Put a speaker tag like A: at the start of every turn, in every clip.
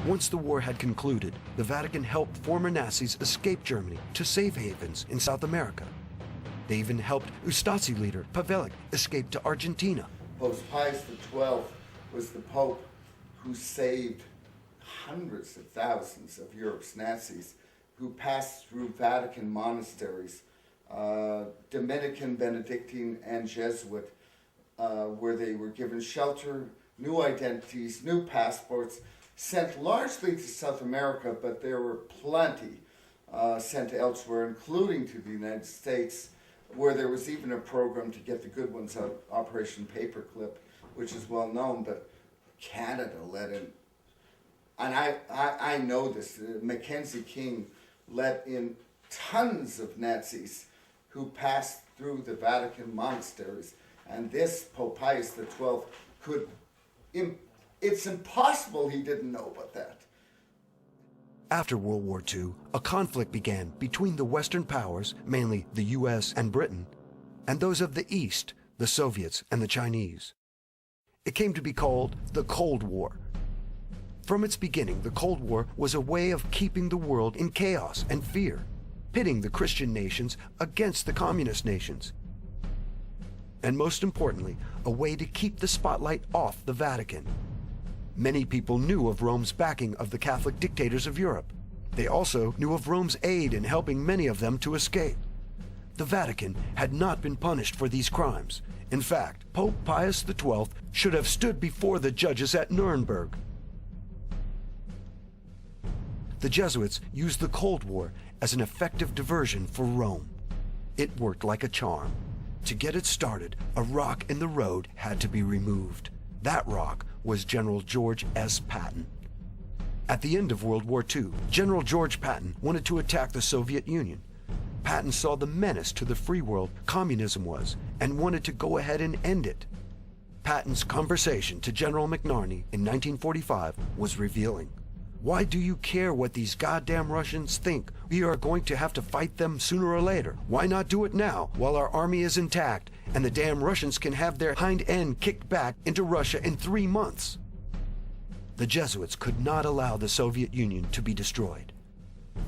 A: Once the war had concluded, the Vatican helped former Nazis escape Germany to safe havens in South America. They even helped Ustasi leader Pavelic escape to Argentina.
B: Pope Pius XII was the Pope who saved hundreds of thousands of Europe's Nazis who passed through Vatican monasteries, Dominican, Benedictine, and Jesuit, where they were given shelter, new identities, new passports, sent largely to South America, but there were plenty sent elsewhere, including to the United States, where there was even a program to get the good ones out, Operation Paperclip, which is well known, but Canada let in, and I know this, Mackenzie King let in tons of Nazis who passed through the Vatican monasteries, and this Pope Pius XII could, it's impossible he didn't know about that.
A: After World War II, a conflict began between the Western powers, mainly the US and Britain, and those of the East, the Soviets and the Chinese. It came to be called the Cold War. From its beginning, the Cold War was a way of keeping the world in chaos and fear, pitting the Christian nations against the communist nations. And most importantly, a way to keep the spotlight off the Vatican. Many people knew of Rome's backing of the Catholic dictators of Europe. They also knew of Rome's aid in helping many of them to escape. The Vatican had not been punished for these crimes. In fact, Pope Pius XII should have stood before the judges at Nuremberg. The Jesuits used the Cold War as an effective diversion for Rome. It worked like a charm. To get it started, a rock in the road had to be removed. That rock was General George S. Patton. At the end of World War II, General George Patton wanted to attack the Soviet Union. Patton saw the menace to the free world communism was and wanted to go ahead and end it. Patton's conversation to General McNarney in 1945 was revealing. Why do you care what these goddamn Russians think? We are going to have to fight them sooner or later. Why not do it now while our army is intact and the damn Russians can have their hind end kicked back into Russia in 3 months? The Jesuits could not allow the Soviet Union to be destroyed.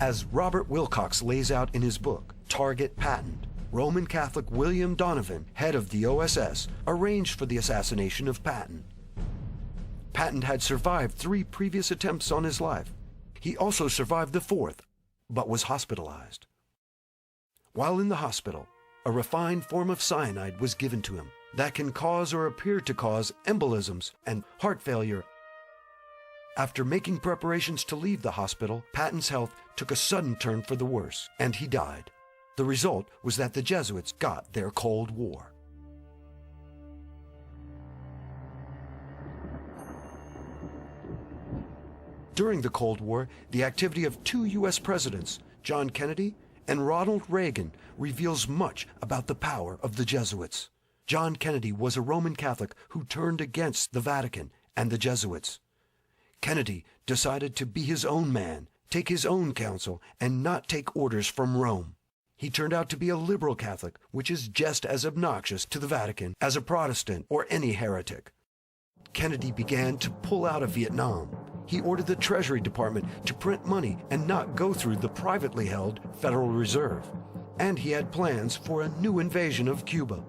A: As Robert Wilcox lays out in his book, Target Patton, Roman Catholic William Donovan, head of the OSS, arranged for the assassination of Patton. Patton had survived 3 previous attempts on his life. He also survived the 4th, but was hospitalized. While in the hospital, a refined form of cyanide was given to him that can cause or appear to cause embolisms and heart failure. After making preparations to leave the hospital, Patton's health took a sudden turn for the worse, and he died. The result was that the Jesuits got their Cold War. During the Cold War, the activity of 2 U.S. presidents, John Kennedy and Ronald Reagan, reveals much about the power of the Jesuits. John Kennedy was a Roman Catholic who turned against the Vatican and the Jesuits. Kennedy decided to be his own man, take his own counsel, and not take orders from Rome. He turned out to be a liberal Catholic, which is just as obnoxious to the Vatican as a Protestant or any heretic. Kennedy began to pull out of Vietnam. He ordered the Treasury Department to print money and not go through the privately held Federal Reserve. And he had plans for a new invasion of Cuba.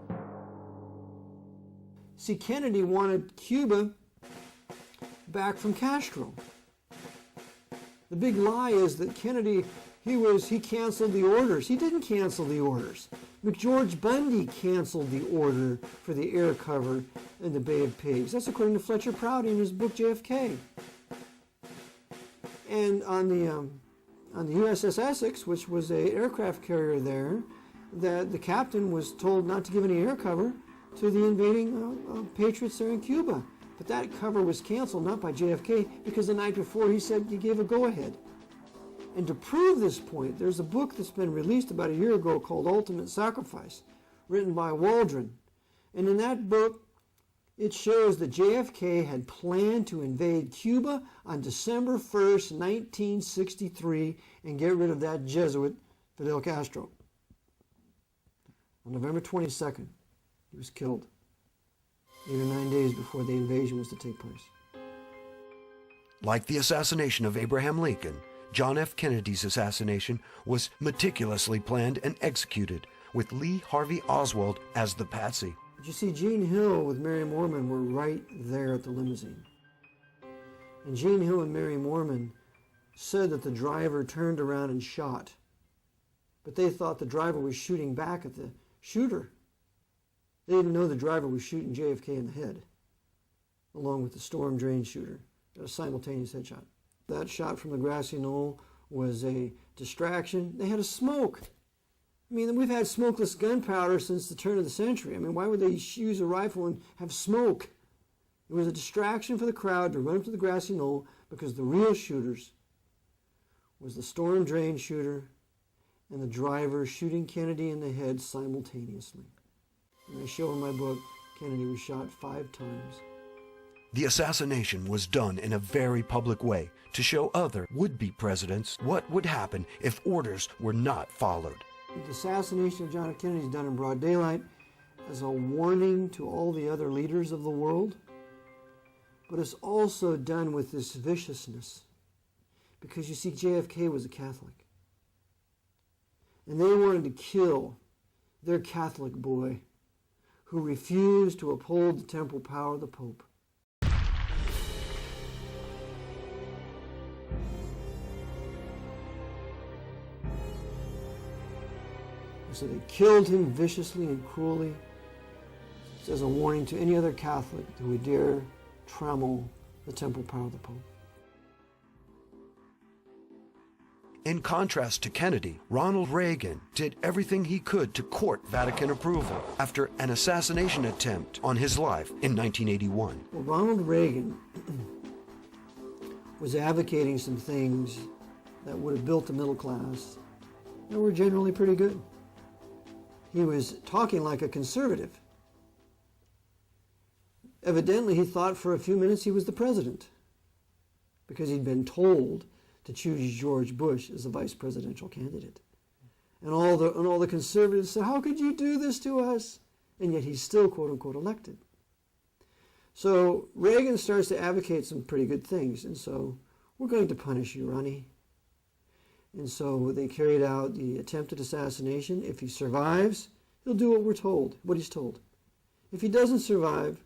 C: See, Kennedy wanted Cuba back from Castro. The big lie is that Kennedy, he canceled the orders. He didn't cancel the orders. McGeorge Bundy canceled the order for the air cover in the Bay of Pigs. That's according to Fletcher Prouty in his book JFK. And on the USS Essex, which was an aircraft carrier there, that the captain was told not to give any air cover to the invading patriots there in Cuba. But that cover was canceled, not by JFK, because the night before he said he gave a go-ahead. And to prove this point, there's a book that's been released about a year ago called Ultimate Sacrifice, written by Waldron. And in that book, it shows that JFK had planned to invade Cuba on December 1st, 1963, and get rid of that Jesuit, Fidel Castro. On November 22nd, he was killed, 8 or 9 days before the invasion was to take place.
A: Like the assassination of Abraham Lincoln, John F. Kennedy's assassination was meticulously planned and executed, with Lee Harvey Oswald as the patsy.
C: But you see, Gene Hill with Mary Moorman were right there at the limousine. And Gene Hill and Mary Moorman said that the driver turned around and shot. But they thought the driver was shooting back at the shooter. They didn't know the driver was shooting JFK in the head, along with the storm drain shooter. A simultaneous headshot. That shot from the grassy knoll was a distraction. They had a smoke. I mean, we've had smokeless gunpowder since the turn of the century. I mean, why would they use a rifle and have smoke? It was a distraction for the crowd to run up to the grassy knoll, because the real shooters was the storm drain shooter and the driver shooting Kennedy in the head simultaneously. And I show in my book, Kennedy was shot 5 times.
A: The assassination was done in a very public way to show other would-be presidents what would happen if orders were not followed.
C: The assassination of John F. Kennedy is done in broad daylight as a warning to all the other leaders of the world, but it's also done with this viciousness, because you see, JFK was a Catholic, and they wanted to kill their Catholic boy who refused to uphold the temporal power of the Pope. So they killed him viciously and cruelly as a warning to any other Catholic who would dare trammel the temporal power of the Pope.
A: In contrast to Kennedy, Ronald Reagan did everything he could to court Vatican approval after an assassination attempt on his life in 1981.
C: Well, Ronald Reagan was advocating some things that would have built the middle class that were generally pretty good. He was talking like a conservative. Evidently, he thought for a few minutes he was the president, because he'd been told to choose George Bush as the vice presidential candidate. And all the conservatives said, "How could you do this to us?" And yet he's still, quote unquote, elected. So Reagan starts to advocate some pretty good things. And so, we're going to punish you, Ronnie. And so they carried out the attempted assassination. If he survives, he'll do what he's told. If he doesn't survive,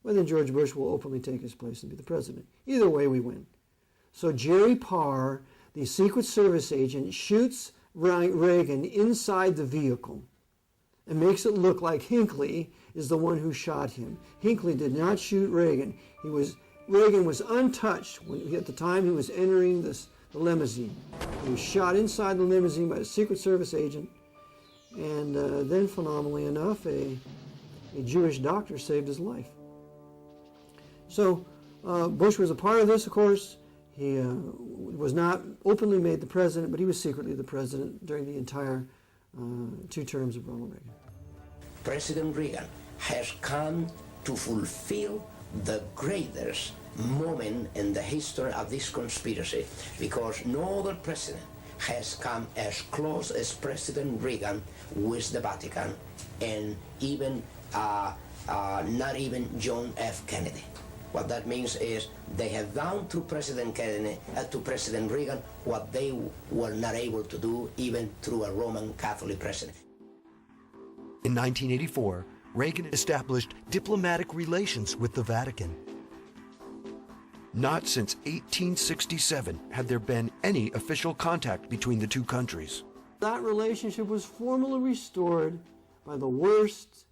C: well, then George Bush will openly take his place and be the president. Either way, we win. So Jerry Parr, the Secret Service agent, shoots Reagan inside the vehicle and makes it look like Hinckley is the one who shot him. Hinckley did not shoot Reagan. Reagan was untouched at the time he was entering the limousine. He was shot inside the limousine by a Secret Service agent, and then, phenomenally enough, a Jewish doctor saved his life. So Bush was a part of this, of course. He was not openly made the president, but he was secretly the president during the entire 2 terms of Ronald Reagan.
D: President Reagan has come to fulfill the greatest moment in the history of this conspiracy, because no other president has come as close as President Reagan with the Vatican, and even not even John F. Kennedy. What that means is they have done to President Kennedy, to President Reagan, what they were not able to do even through a Roman Catholic president.
A: In 1984, Reagan established diplomatic relations with the Vatican. Not since 1867 had there been any official contact between the 2 countries.
C: That relationship was formally restored by the worst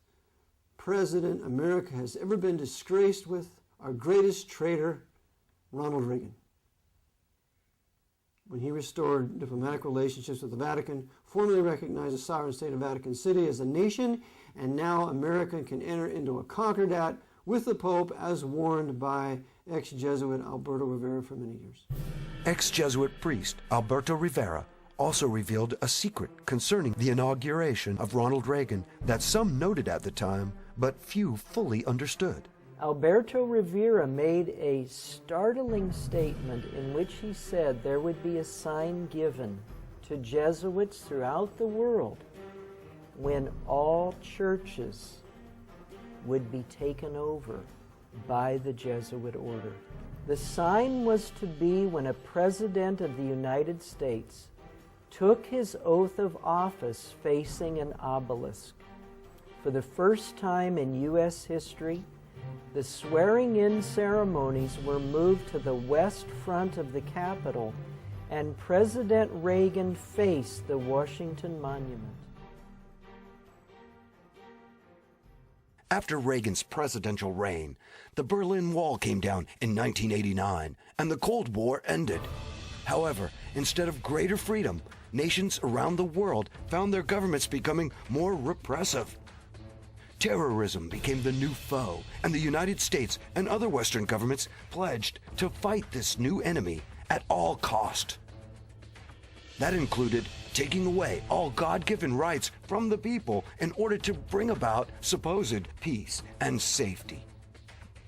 C: president America has ever been disgraced with, our greatest traitor, Ronald Reagan. When he restored diplomatic relationships with the Vatican, formally recognized the sovereign state of Vatican City as a nation, and now America can enter into a concordat with the Pope, as warned by ex-Jesuit Alberto Rivera for many years.
A: Ex-Jesuit priest Alberto Rivera also revealed a secret concerning the inauguration of Ronald Reagan that some noted at the time, but few fully understood.
E: Alberto Rivera made a startling statement in which he said there would be a sign given to Jesuits throughout the world when all churches would be taken over by the Jesuit order. The sign was to be when a president of the United States took his oath of office facing an obelisk. For the first time in U.S. history, the swearing-in ceremonies were moved to the west front of the Capitol, and President Reagan faced the Washington Monument.
A: After Reagan's presidential reign, the Berlin Wall came down in 1989, and the Cold War ended. However, instead of greater freedom, nations around the world found their governments becoming more repressive. Terrorism became the new foe, and the United States and other Western governments pledged to fight this new enemy at all cost. That included taking away all God-given rights from the people in order to bring about supposed peace and safety.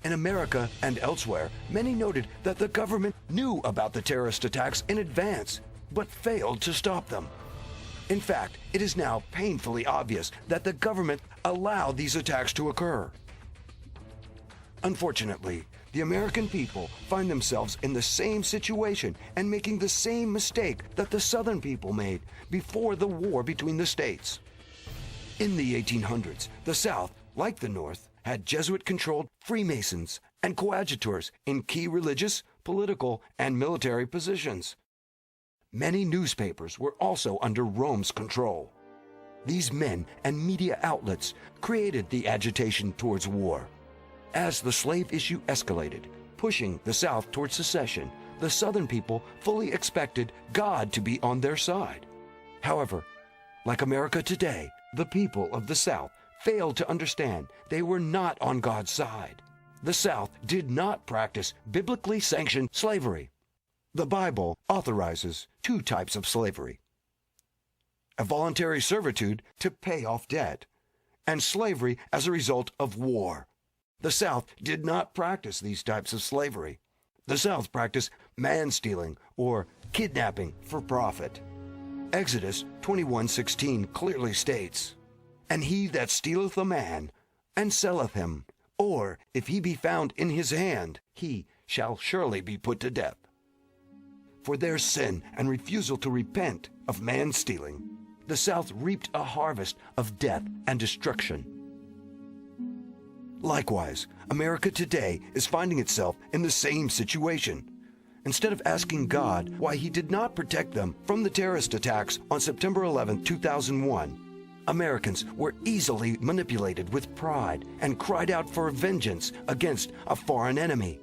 A: In America and elsewhere, many noted that the government knew about the terrorist attacks in advance, but failed to stop them. In fact, it is now painfully obvious that the government allowed these attacks to occur. Unfortunately, the American people find themselves in the same situation and making the same mistake that the Southern people made before the war between the states. In the 1800s, the South, like the North, had Jesuit-controlled Freemasons and coadjutors in key religious, political, and military positions. Many newspapers were also under Rome's control. These men and media outlets created the agitation towards war. As the slave issue escalated, pushing the South towards secession, the Southern people fully expected God to be on their side. However, like America today, the people of the South failed to understand they were not on God's side. The South did not practice biblically sanctioned slavery. The Bible authorizes two types of slavery: a voluntary servitude to pay off debt, and slavery as a result of war. The South did not practice these types of slavery. The South practiced man-stealing or kidnapping for profit. Exodus 21:16 clearly states, "And he that stealeth a man, and selleth him, or if he be found in his hand, he shall surely be put to death." For their sin and refusal to repent of man-stealing, the South reaped a harvest of death and destruction. Likewise, America today is finding itself in the same situation. Instead of asking God why He did not protect them from the terrorist attacks on September 11, 2001, Americans were easily manipulated with pride and cried out for vengeance against a foreign enemy.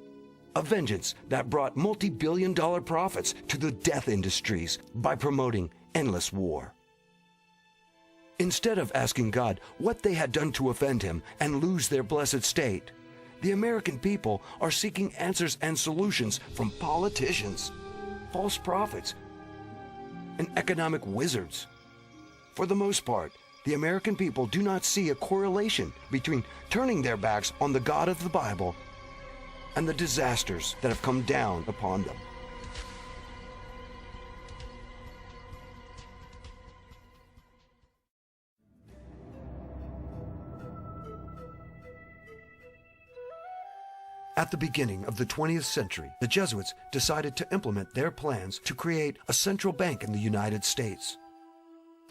A: A vengeance that brought multi-billion-dollar profits to the death industries by promoting endless war. Instead of asking God what they had done to offend Him and lose their blessed state, the American people are seeking answers and solutions from politicians, false prophets, and economic wizards. For the most part, the American people do not see a correlation between turning their backs on the God of the Bible and the disasters that have come down upon them. At the beginning of the 20th century, the Jesuits decided to implement their plans to create a central bank in the United States.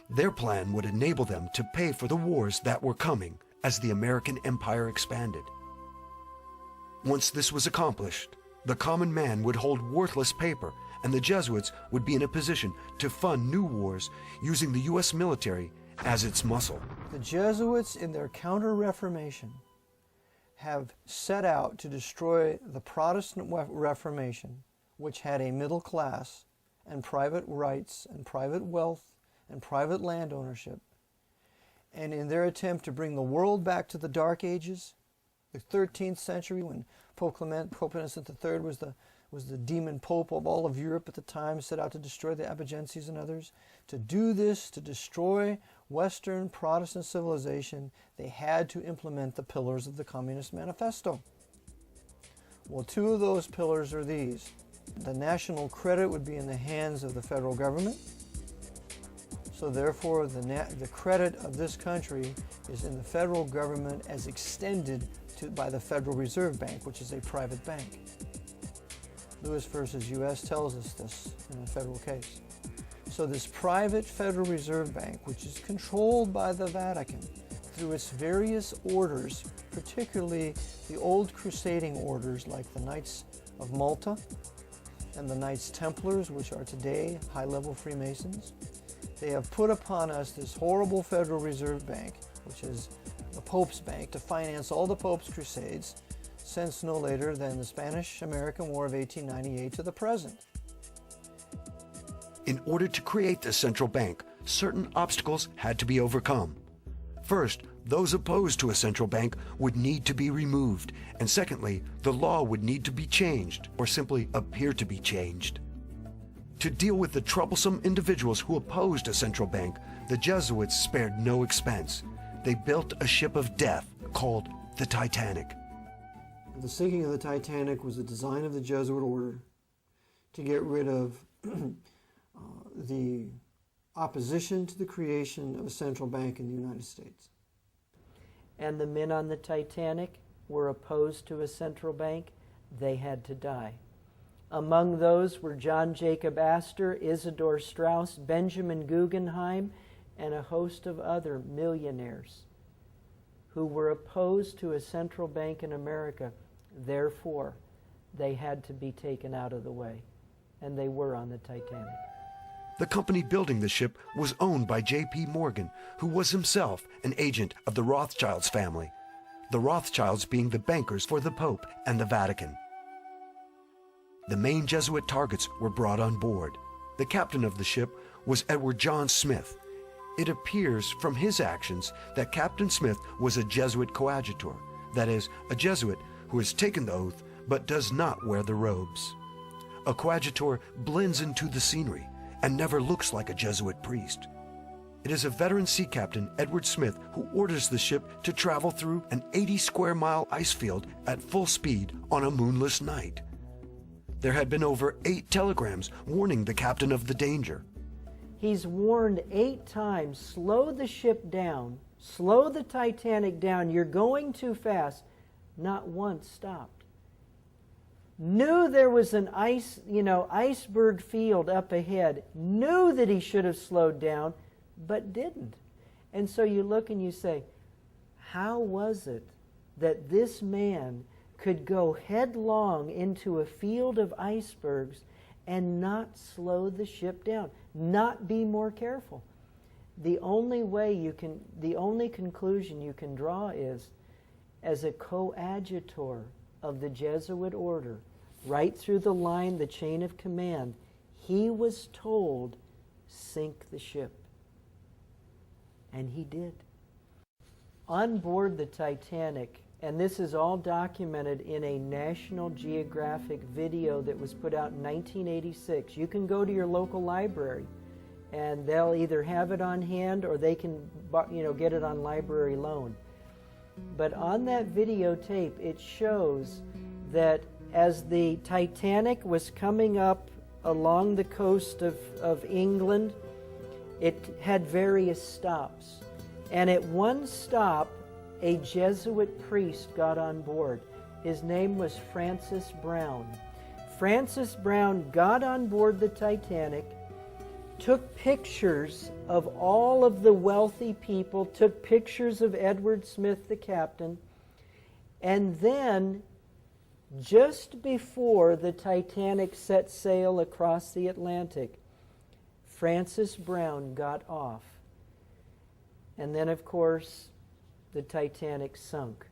A: Their plan would enable them to pay for the wars that were coming as the American empire expanded. Once this was accomplished, the common man would hold worthless paper, and the Jesuits would be in a position to fund new wars using the U.S. military as its muscle.
C: The Jesuits, in their Counter-Reformation, have set out to destroy the Protestant Reformation, which had a middle class and private rights and private wealth and private land ownership. And in their attempt to bring the world back to the Dark Ages, the 13th century, when Pope Innocent III was the demon pope of all of Europe at the time, set out to destroy the Albigenses and others. To do this, to destroy Western Protestant civilization, they had to implement the pillars of the Communist Manifesto. Well, two of those pillars are these. The national credit would be in the hands of the federal government. So therefore, the credit of this country is in the federal government as extended by the Federal Reserve Bank, which is a private bank. Lewis versus U.S. tells us this in a federal case. So this private Federal Reserve Bank, which is controlled by the Vatican through its various orders, particularly the old crusading orders like the Knights of Malta and the Knights Templars, which are today high-level Freemasons, they have put upon us this horrible Federal Reserve Bank, which is the Pope's bank, to finance all the Pope's crusades since no later than the Spanish-American War of 1898 to the present.
A: In order to create this central bank, certain obstacles had to be overcome. First, those opposed to a central bank would need to be removed, and secondly, the law would need to be changed, or simply appear to be changed. To deal with the troublesome individuals who opposed a central bank, the Jesuits spared no expense. They built a ship of death called the Titanic.
C: The sinking of the Titanic was the design of the Jesuit order to get rid of the opposition to the creation of a central bank in the United States.
E: And the men on the Titanic were opposed to a central bank. They had to die. Among those were John Jacob Astor, Isidor Straus, Benjamin Guggenheim, and a host of other millionaires who were opposed to a central bank in America. Therefore, they had to be taken out of the way, and they were on the Titanic.
A: The company building the ship was owned by J.P. Morgan, who was himself an agent of the Rothschilds family, the Rothschilds being the bankers for the Pope and the Vatican. The main Jesuit targets were brought on board. The captain of the ship was Edward John Smith. It appears from his actions that Captain Smith was a Jesuit coadjutor, that is, a Jesuit who has taken the oath but does not wear the robes. A coadjutor blends into the scenery and never looks like a Jesuit priest. It is a veteran sea captain, Edward Smith, who orders the ship to travel through an 80-square-mile ice field at full speed on a moonless night. There had been over 8 telegrams warning the captain of the danger.
E: He's warned 8 times, slow the ship down, slow the Titanic down, you're going too fast. Not once stopped. Knew there was an iceberg field up ahead, knew that he should have slowed down, but didn't. And so you look and you say, how was it that this man could go headlong into a field of icebergs and not slow the ship down, not be more careful? The only conclusion you can draw is, as a coadjutor of the Jesuit order, right through the line, the chain of command, he was told, sink the ship. And he did. On board the Titanic, and this is all documented in a National Geographic video that was put out in 1986. You can go to your local library, and they'll either have it on hand or they can get it on library loan. But on that videotape, it shows that as the Titanic was coming up along the coast of England, it had various stops. And at one stop, a Jesuit priest got on board. His name was Francis Brown. Francis Brown got on board the Titanic, took pictures of all of the wealthy people, took pictures of Edward Smith, the captain, and then, just before the Titanic set sail across the Atlantic, Francis Brown got off. And then, of course, the Titanic sunk.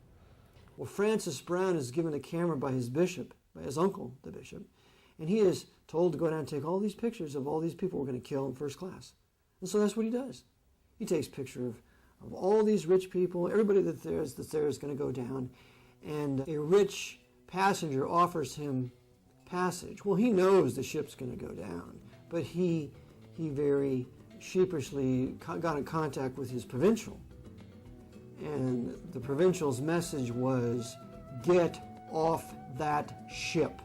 C: Well, Francis Brown is given a camera by his bishop, by his uncle, the bishop, and he is told to go down and take all these pictures of all these people we're going to kill in first class. And so that's what he does. He takes picture of all these rich people, everybody that's there is going to go down, and a rich passenger offers him passage. Well, he knows the ship's going to go down, but he very sheepishly got in contact with his provincial. And the provincial's message was, get off that ship.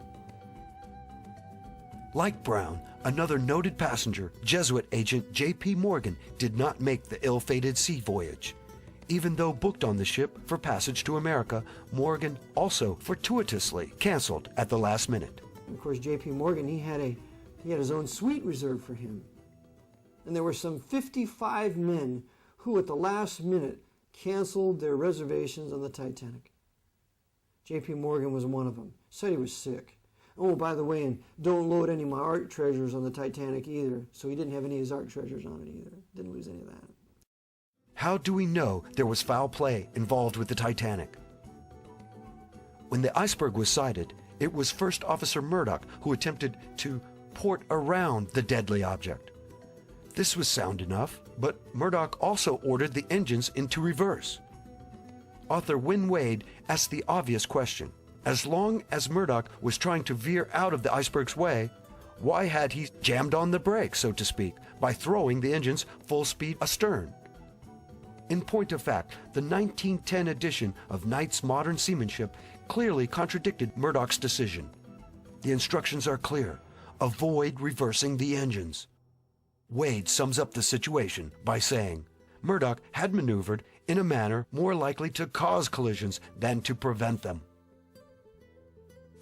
A: Like Brown, another noted passenger, Jesuit agent J.P. Morgan, did not make the ill-fated sea voyage. Even though booked on the ship for passage to America, Morgan also fortuitously canceled at the last minute.
C: And of course, J.P. Morgan, he had his own suite reserved for him. And there were some 55 men who at the last minute canceled their reservations on the Titanic. J.P. Morgan was one of them. Said he was sick. Oh, by the way, and don't load any of my art treasures on the Titanic either. So he didn't have any of his art treasures on it either. Didn't lose any of that.
A: How do we know there was foul play involved with the Titanic? When the iceberg was sighted, it was First Officer Murdoch who attempted to port around the deadly object. This was sound enough, but Murdoch also ordered the engines into reverse. Author Wynne Wade asked the obvious question. As long as Murdoch was trying to veer out of the iceberg's way, why had he jammed on the brakes, so to speak, by throwing the engines full speed astern? In point of fact, the 1910 edition of Knight's Modern Seamanship clearly contradicted Murdoch's decision. The instructions are clear. Avoid reversing the engines. Wade sums up the situation by saying, Murdoch had maneuvered in a manner more likely to cause collisions than to prevent them.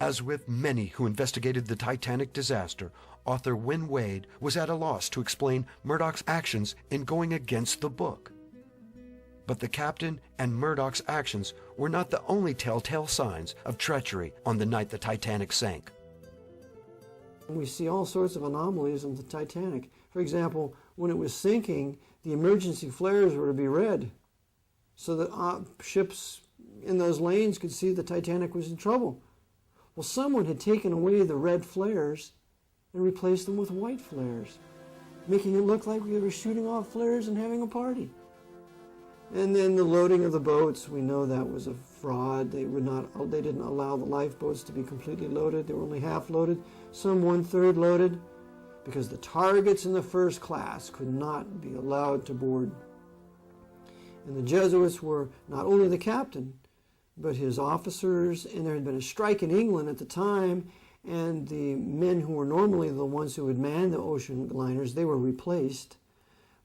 A: As with many who investigated the Titanic disaster, author Wynne Wade was at a loss to explain Murdoch's actions in going against the book. But the captain and Murdoch's actions were not the only telltale signs of treachery on the night the Titanic sank.
C: We see all sorts of anomalies on the Titanic. For example, when it was sinking, the emergency flares were to be red so that ships in those lanes could see the Titanic was in trouble. Well, someone had taken away the red flares and replaced them with white flares, making it look like we were shooting off flares and having a party. And then the loading of the boats, we know that was a fraud. They didn't allow the lifeboats to be completely loaded. They were only half loaded, some 1/3 loaded, because the targets in the first class could not be allowed to board. And the Jesuits were not only the captain, but his officers, and there had been a strike in England at the time, and the men who were normally the ones who would man the ocean liners, they were replaced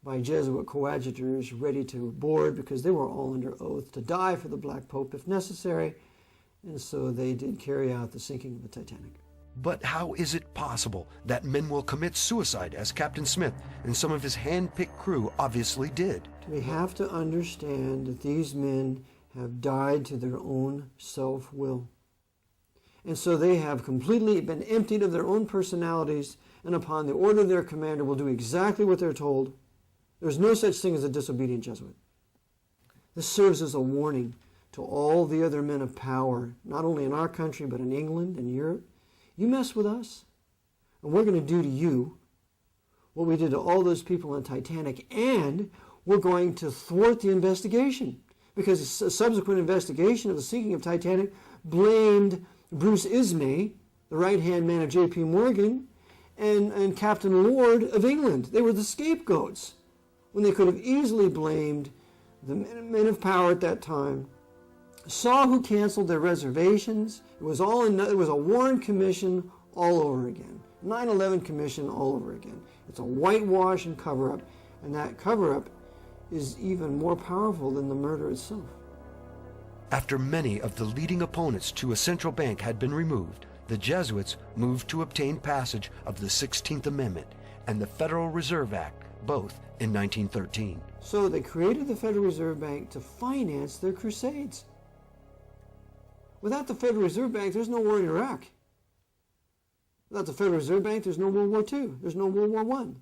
C: by Jesuit coadjutors ready to board because they were all under oath to die for the Black Pope if necessary, and so they did carry out the sinking of the Titanic.
A: But how is it possible that men will commit suicide as Captain Smith and some of his hand-picked crew obviously did?
C: We have to understand that these men have died to their own self-will. And so they have completely been emptied of their own personalities, and upon the order of their commander will do exactly what they're told. There's no such thing as a disobedient Jesuit. This serves as a warning to all the other men of power, not only in our country, but in England and Europe. You mess with us, and we're going to do to you what we did to all those people on Titanic, and we're going to thwart the investigation. Because a subsequent investigation of the sinking of Titanic blamed Bruce Ismay, the right-hand man of J.P. Morgan, and Captain Lord of England. They were the scapegoats, when they could have easily blamed the men of power at that time. Saw who canceled their reservations. It was a Warren Commission all over again. 9/11 Commission all over again. It's a whitewash and cover-up, and that cover-up is even more powerful than the murder itself.
A: After many of the leading opponents to a central bank had been removed, the Jesuits moved to obtain passage of the 16th Amendment and the Federal Reserve Act, both in 1913.
C: So they created the Federal Reserve Bank to finance their crusades. Without the Federal Reserve Bank, there's no war in Iraq. Without the Federal Reserve Bank, there's no World War II. There's no World War I.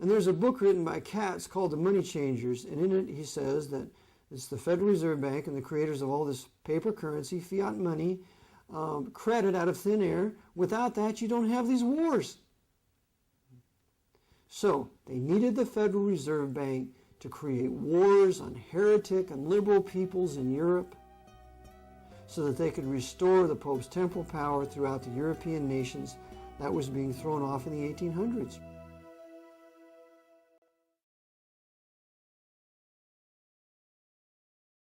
C: And there's a book written by Katz called The Money Changers, and in it he says that it's the Federal Reserve Bank and the creators of all this paper currency, fiat money, credit out of thin air. Without that, you don't have these wars. So they needed the Federal Reserve Bank to create wars on heretic and liberal peoples in Europe so that they could restore the Pope's temporal power throughout the European nations that was being thrown off in the 1800s.